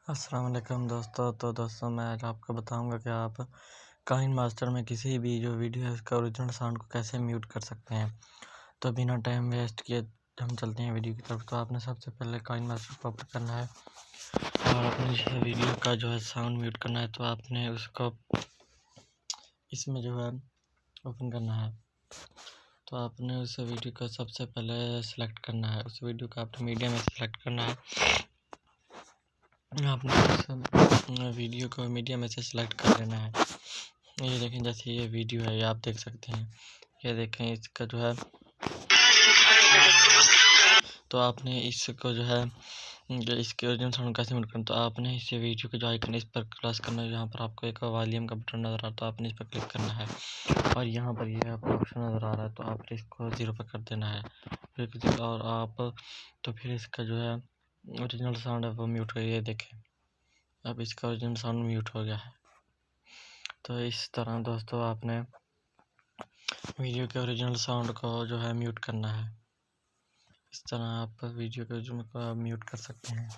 अस्सलाम वालेकुम दोस्तों मैं आज आपको बताऊंगा कि आप काइन मास्टर में किसी भी जो वीडियो है उसका ओरिजिनल साउंड को कैसे म्यूट कर सकते हैं। तो बिना टाइम वेस्ट किए हम चलते हैं वीडियो की तरफ। तो आपने सबसे पहले काइन मास्टर को ओपन करना है और अपने जो वीडियो का जो है साउंड म्यूट करना है। तो आपने उसको इसमें जो है ओपन करना है। तो आपने उस वीडियो को सबसे पहले सेलेक्ट करना है। उस वीडियो को आपने मीडिया में सेलेक्ट करना है। आपने वीडियो को मीडिया में से सिलेक्ट कर लेना है। ये देखें, जैसे ये वीडियो है, ये आप देख सकते हैं। ये देखें, इसका जो है तो आपने इसको जो है इसके ओरिजिनल साउंड कैसे म्यूट करना। तो आपने इस वीडियो के जो आइकन इस पर क्लिक करना है। यहाँ पर आपको एक वॉल्यूम का बटन नज़र आ रहा है, तो आपने इस पर क्लिक करना है और यहाँ पर ये आपको ऑप्शन नज़र आ रहा है, तो आपने इसको 0 पर कर देना है। फिर और आप तो फिर इसका जो है ओरिजिनल साउंड है वो म्यूट करिए। देखें, अब इसका ओरिजिनल साउंड म्यूट हो गया है। तो इस तरह दोस्तों आपने वीडियो के ओरिजिनल साउंड को जो है म्यूट करना है। इस तरह आप वीडियो के ओरिजिनल को म्यूट कर सकते हैं।